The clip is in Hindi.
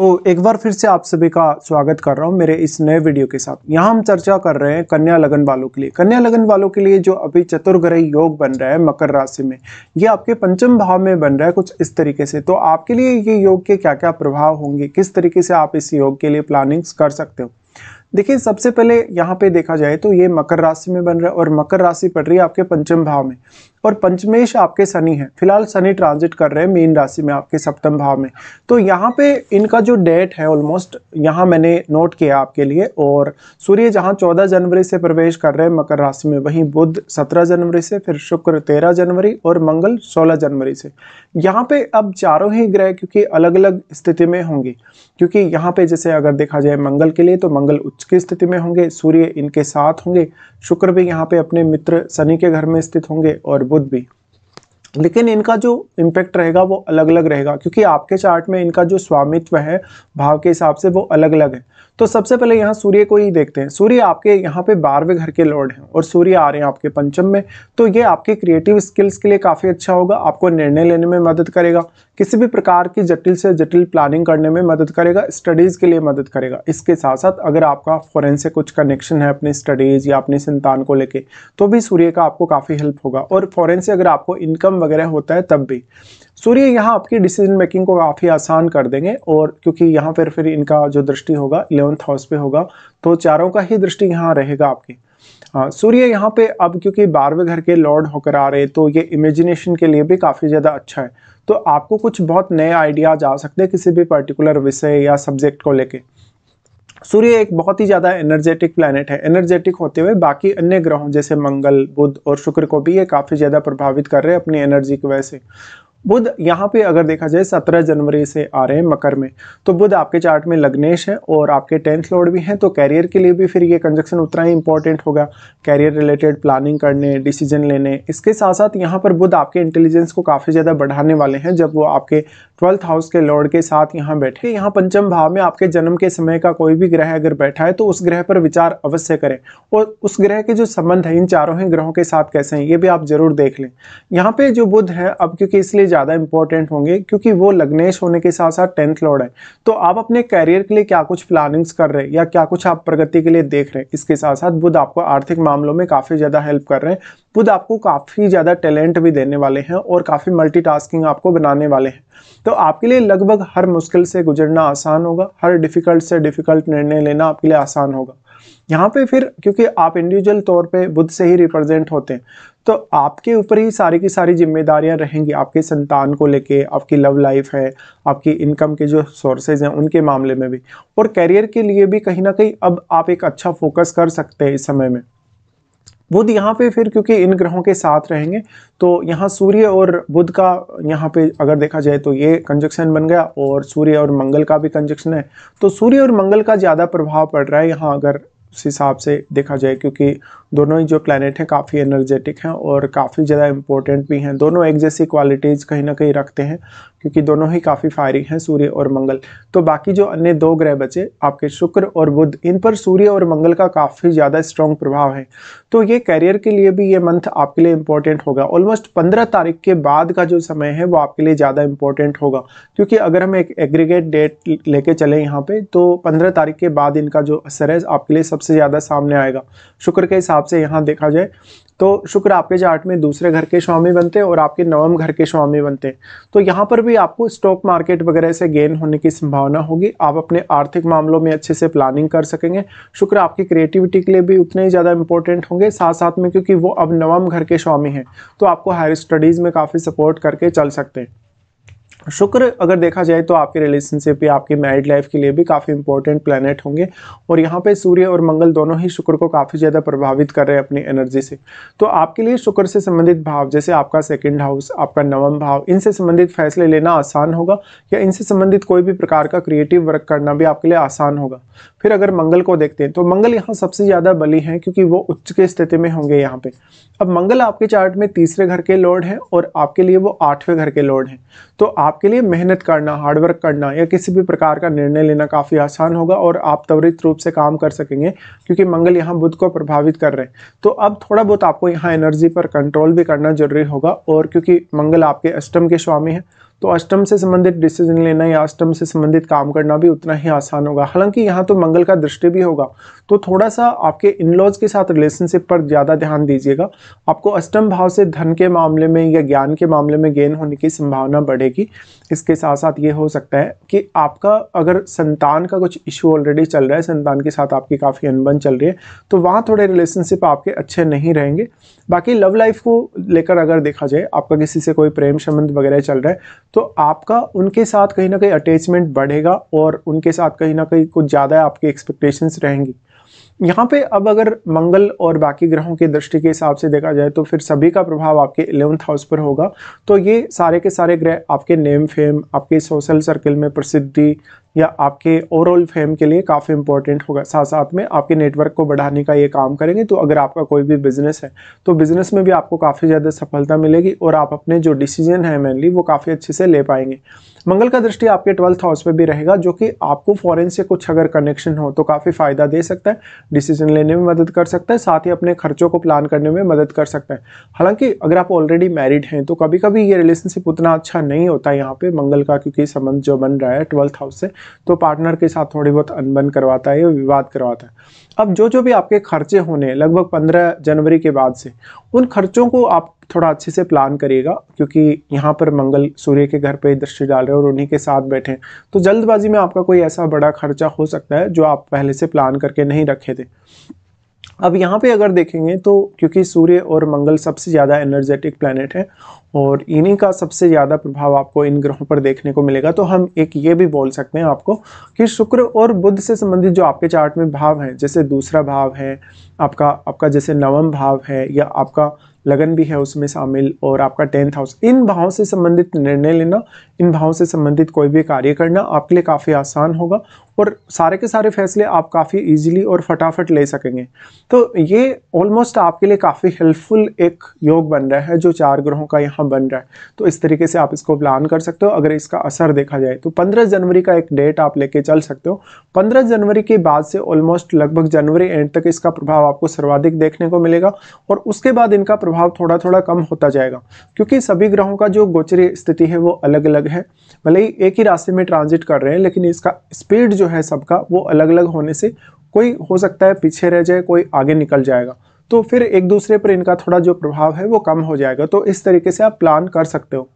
तो एक बार फिर से आप सभी का स्वागत कर रहा हूं मेरे इस नए वीडियो के साथ। यहां हम चर्चा कर रहे हैं कन्या लगन वालों के लिए। कन्या लगन वालों के लिए जो अभी चतुर्ग्रही योग बन रहा है मकर राशि में, ये आपके पंचम भाव में बन रहा है कुछ इस तरीके से। तो आपके लिए ये योग के क्या क्या प्रभाव होंगे, किस तरीके से आप इस योग के लिए प्लानिंग्स कर सकते हो। देखिए, सबसे पहले यहाँ पे देखा जाए तो ये मकर राशि में बन रहा है और मकर राशि पड़ रही है आपके पंचम भाव में, और पंचमेश आपके शनि है। फिलहाल शनि ट्रांजिट कर रहे हैं मीन राशि में आपके सप्तम भाव में। तो यहाँ पे इनका जो डेट है ऑलमोस्ट यहाँ मैंने नोट किया आपके लिए। और सूर्य जहाँ 14 जनवरी से प्रवेश कर रहे हैं मकर राशि में, वहीं बुध 17 जनवरी से, फिर शुक्र 13 जनवरी और मंगल 16 जनवरी से। यहाँ पे अब चारों ही ग्रह क्योंकि अलग अलग स्थिति में होंगे, क्योंकि यहाँ पे जैसे अगर देखा जाए मंगल के लिए तो मंगल उच्च की स्थिति में होंगे, सूर्य इनके साथ होंगे, शुक्र भी यहाँ पे अपने मित्र शनि के घर में स्थित होंगे और बुध भी। लेकिन इनका जो इम्पैक्ट रहेगा वो अलग अलग रहेगा, क्योंकि आपके चार्ट में इनका जो स्वामित्व है भाव के हिसाब से वो अलग अलग है। तो सबसे पहले यहाँ सूर्य को ही देखते हैं। सूर्य आपके यहाँ पे 12वें घर के लॉर्ड हैं और सूर्य आ रहे हैं आपके पंचम में। तो ये आपके क्रिएटिव स्किल्स के लिए काफ़ी अच्छा होगा, आपको निर्णय लेने में मदद करेगा, किसी भी प्रकार की जटिल से जटिल प्लानिंग करने में मदद करेगा, स्टडीज़ के लिए मदद करेगा। इसके साथ साथ अगर आपका फॉरेन से कुछ कनेक्शन है अपनी स्टडीज़ या अपनी संतान को लेके, तो भी सूर्य का आपको काफ़ी हेल्प होगा। और फॉरेन से अगर आपको इनकम वगैरह होता है तब भी सूर्य यहाँ आपकी डिसीजन मेकिंग को काफ़ी आसान कर देंगे। और क्योंकि यहाँ पर फिर इनका जो दृष्टि होगा 11th हाउस पे होगा, तो चारों का ही दृष्टि यहाँ रहेगा आपकी। हाँ, सूर्य यहाँ पे अब क्योंकि 12वें घर के लॉर्ड होकर आ रहे हैं, तो ये इमेजिनेशन के लिए भी काफ़ी ज़्यादा अच्छा है। तो आपको कुछ बहुत नए आइडियाज आ सकते हैं किसी भी पर्टिकुलर विषय या सब्जेक्ट को लेके। सूर्य एक बहुत ही ज़्यादा एनर्जेटिक प्लैनेट है। एनर्जेटिक होते हुए बाकी अन्य ग्रहों जैसे मंगल, बुध और शुक्र को भी ये काफ़ी ज़्यादा प्रभावित कर रहे हैं अपनी एनर्जी की वजह से। बुध यहाँ पे अगर देखा जाए 17 जनवरी से आ रहे हैं मकर में, तो बुध आपके चार्ट में लग्नेश है और आपके 10th लॉर्ड भी हैं। तो कैरियर के लिए भी फिर ये कंजक्शन उतना ही इंपॉर्टेंट होगा, कैरियर रिलेटेड प्लानिंग करने, डिसीजन लेने। इसके साथ साथ यहाँ पर बुध आपके इंटेलिजेंस को काफ़ी ज़्यादा बढ़ाने वाले हैं जब वो आपके 12th हाउस के लॉर्ड के साथ यहाँ बैठे। यहाँ पंचम भाव में आपके जन्म के समय का कोई भी ग्रह अगर बैठा है तो उस ग्रह पर विचार अवश्य करें, और उस ग्रह के जो संबंध है इन चारों ही ग्रहों के साथ कैसे हैं ये भी आप जरूर देख लें। यहाँ पे जो बुध है अब क्योंकि इसलिए ज़्यादा इंपॉर्टेंट होंगे क्योंकि वो लग्नेश होने के साथ साथ 10th लॉर्ड है। तो आप अपने कैरियर के लिए क्या कुछ प्लानिंग्स कर रहे हैं या क्या कुछ आप प्रगति के लिए देख रहे हैं। इसके साथ साथ बुध आपको आर्थिक मामलों में काफ़ी ज़्यादा हेल्प कर रहे हैं। बुध आपको काफ़ी ज़्यादा टैलेंट भी देने वाले हैं और काफ़ी मल्टीटास्किंग आपको बनाने वाले हैं। तो आपके लिए लगभग हर मुश्किल से गुजरना आसान होगा, हर डिफ़िकल्ट से डिफ़िकल्ट निर्णय लेना आपके लिए आसान होगा। यहाँ पे फिर क्योंकि आप इंडिविजुअल तौर पे बुध से ही रिप्रेजेंट होते हैं, तो आपके ऊपर ही सारी की सारी जिम्मेदारियां रहेंगी आपके संतान को लेके, आपकी लव लाइफ है, आपकी इनकम के जो सोर्सेज हैं उनके मामले में भी, और कैरियर के लिए भी कहीं ना कहीं अब आप एक अच्छा फोकस कर सकते हैं इस समय में। बुध यहाँ पे फिर क्योंकि इन ग्रहों के साथ रहेंगे, तो यहाँ सूर्य और बुध का यहाँ पे अगर देखा जाए तो ये कंजक्शन बन गया, और सूर्य और मंगल का भी कंजक्शन है। तो सूर्य और मंगल का ज़्यादा प्रभाव पड़ रहा है यहाँ अगर उस हिसाब से देखा जाए, क्योंकि दोनों ही जो प्लैनेट हैं काफ़ी एनर्जेटिक हैं और काफ़ी ज़्यादा इंपॉर्टेंट भी हैं। दोनों एक जैसी क्वालिटीज़ कहीं ना कहीं रखते हैं क्योंकि दोनों ही काफ़ी फायरिंग हैं, सूर्य और मंगल। तो बाकी जो अन्य दो ग्रह बचे आपके शुक्र और बुध, इन पर सूर्य और मंगल का काफ़ी ज़्यादा स्ट्रॉन्ग प्रभाव है। तो ये कैरियर के लिए भी ये मंथ आपके लिए इंपॉर्टेंट होगा। ऑलमोस्ट 15 तारीख के बाद का जो समय है वो आपके लिए ज़्यादा इंपॉर्टेंट होगा, क्योंकि अगर हम एक एग्रीगेट डेट लेके चले यहाँ पे तो 15 तारीख के बाद इनका जो असर है आपके लिए सबसे ज़्यादा सामने आएगा। शुक्र के हिसाब से यहाँ देखा जाए तो शुक्र आपके चार्ट में दूसरे घर के स्वामी बनते हैं और आपके नवम घर के स्वामी बनते हैं। तो यहाँ पर भी आपको स्टॉक मार्केट वगैरह से गेन होने की संभावना होगी। आप अपने आर्थिक मामलों में अच्छे से प्लानिंग कर सकेंगे। शुक्र आपकी क्रिएटिविटी के लिए भी उतने ही ज़्यादा इंपॉर्टेंट होंगे, साथ साथ में क्योंकि वो अब नवम घर के स्वामी हैं तो आपको हायर स्टडीज़ में काफ़ी सपोर्ट करके चल सकते हैं। शुक्र अगर देखा जाए तो आपके रिलेशनशिप या आपकी मैरिड लाइफ के लिए भी काफ़ी इंपॉर्टेंट प्लैनेट होंगे, और यहाँ पे सूर्य और मंगल दोनों ही शुक्र को काफ़ी ज़्यादा प्रभावित कर रहे हैं अपनी एनर्जी से। तो आपके लिए शुक्र से संबंधित भाव जैसे आपका सेकंड हाउस, आपका नवम भाव, इनसे संबंधित फैसले लेना आसान होगा, या इनसे संबंधित कोई भी प्रकार का क्रिएटिव वर्क करना भी आपके लिए आसान होगा। फिर अगर मंगल को देखते हैं तो मंगल यहाँ सबसे ज़्यादा बली हैं क्योंकि वो उच्च की स्थिति में होंगे यहाँ पे। अब मंगल आपके चार्ट में तीसरे घर के लॉर्ड हैं और आपके लिए वो 8वें घर के लॉर्ड हैं। तो आपके लिए मेहनत करना, हार्डवर्क करना या किसी भी प्रकार का निर्णय लेना काफ़ी आसान होगा और आप त्वरित रूप से काम कर सकेंगे क्योंकि मंगल यहाँ बुध को प्रभावित कर रहे हैं। तो अब थोड़ा बहुत आपको यहाँ एनर्जी पर कंट्रोल भी करना जरूरी होगा, और क्योंकि मंगल आपके अष्टम के स्वामी हैं तो अष्टम से संबंधित डिसीजन लेना या अष्टम से संबंधित काम करना भी उतना ही आसान होगा। हालांकि यहाँ तो मंगल का दृष्टि भी होगा, तो थोड़ा सा आपके इन-लॉज के साथ रिलेशनशिप पर ज़्यादा ध्यान दीजिएगा। आपको अष्टम भाव से धन के मामले में या ज्ञान के मामले में गेन होने की संभावना बढ़ेगी। इसके साथ साथ ये हो सकता है कि आपका अगर संतान का कुछ इशू ऑलरेडी चल रहा है, संतान के साथ आपकी काफ़ी अनबन चल रही है, तो वहाँ थोड़े रिलेशनशिप आपके अच्छे नहीं रहेंगे। बाकी लव लाइफ को लेकर अगर देखा जाए, आपका किसी से कोई प्रेम संबंध वगैरह चल रहा है, तो आपका उनके साथ कहीं ना कहीं अटैचमेंट बढ़ेगा और उनके साथ कहीं ना कहीं कुछ ज़्यादा आपकी एक्सपेक्टेशंस रहेंगी। यहाँ पे अब अगर मंगल और बाकी ग्रहों की दृष्टि के हिसाब से देखा जाए तो फिर सभी का प्रभाव आपके 11th हाउस पर होगा। तो ये सारे के सारे ग्रह आपके नेम फेम, आपके सोशल सर्कल में प्रसिद्धि या आपके ओवरऑल फेम के लिए काफ़ी इंपॉर्टेंट होगा। साथ साथ में आपके नेटवर्क को बढ़ाने का ये काम करेंगे। तो अगर आपका कोई भी बिजनेस है तो बिजनेस में भी आपको काफ़ी ज़्यादा सफलता मिलेगी और आप अपने जो डिसीजन है मेनली वो काफ़ी अच्छे से ले पाएंगे। मंगल का दृष्टि आपके 12th हाउस पे भी रहेगा, जो कि आपको फॉरेन से कुछ अगर कनेक्शन हो तो काफ़ी फायदा दे सकता है, डिसीजन लेने में मदद कर सकता है, साथ ही अपने खर्चों को प्लान करने में मदद कर सकता है। हालांकि अगर आप ऑलरेडी मैरिड हैं तो कभी कभी ये रिलेशनशिप उतना अच्छा नहीं होता यहाँ पे मंगल का, क्योंकि संबंध जो बन रहा है 12th हाउस से, तो पार्टनर के साथ थोड़ी बहुत अनबन करवाता है या विवाद करवाता है। अब जो भी आपके खर्चे होने लगभग 15 जनवरी के बाद से, उन खर्चों को आप थोड़ा अच्छे से प्लान करिएगा, क्योंकि यहाँ पर मंगल सूर्य के घर पे दृष्टि डाल रहे हैं और उन्हीं के साथ बैठे हैं, तो जल्दबाजी में आपका कोई ऐसा बड़ा खर्चा हो सकता है जो आप पहले से प्लान करके नहीं रखे थे। अब यहाँ पे अगर देखेंगे तो क्योंकि सूर्य और मंगल सबसे ज़्यादा एनर्जेटिक प्लैनेट है और इन्हीं का सबसे ज़्यादा प्रभाव आपको इन ग्रहों पर देखने को मिलेगा, तो हम एक ये भी बोल सकते हैं आपको कि शुक्र और बुध से संबंधित जो आपके चार्ट में भाव हैं, जैसे दूसरा भाव है आपका जैसे नवम भाव है या आपका लगन भी है उसमें शामिल, और आपका 10th हाउस, इन भावों से संबंधित निर्णय लेना, इन भावों से संबंधित कोई भी कार्य करना आपके लिए काफ़ी आसान होगा और सारे के सारे फैसले आप काफ़ी इजीली और फटाफट ले सकेंगे। तो ये ऑलमोस्ट आपके लिए काफ़ी हेल्पफुल एक योग बन रहा है जो 4 ग्रहों का यहाँ बन रहा है। तो इस तरीके से आप इसको प्लान कर सकते हो। अगर इसका असर देखा जाए तो 15 जनवरी का एक डेट आप लेके चल सकते हो। 15 जनवरी के बाद से ऑलमोस्ट लगभग जनवरी एंड तक इसका प्रभाव आपको सर्वाधिक देखने को मिलेगा और उसके बाद इनका प्रभाव थोड़ा थोड़ा कम होता जाएगा, क्योंकि सभी ग्रहों का जो गोचरीय स्थिति है वो अलग अलग है। भले ही एक ही रास्ते में ट्रांजिट कर रहे हैं, लेकिन इसका स्पीड जो है सबका वो अलग अलग होने से कोई हो सकता है पीछे रह जाए, कोई आगे निकल जाएगा, तो फिर एक दूसरे पर इनका थोड़ा जो प्रभाव है वो कम हो जाएगा। तो इस तरीके से आप प्लान कर सकते हो।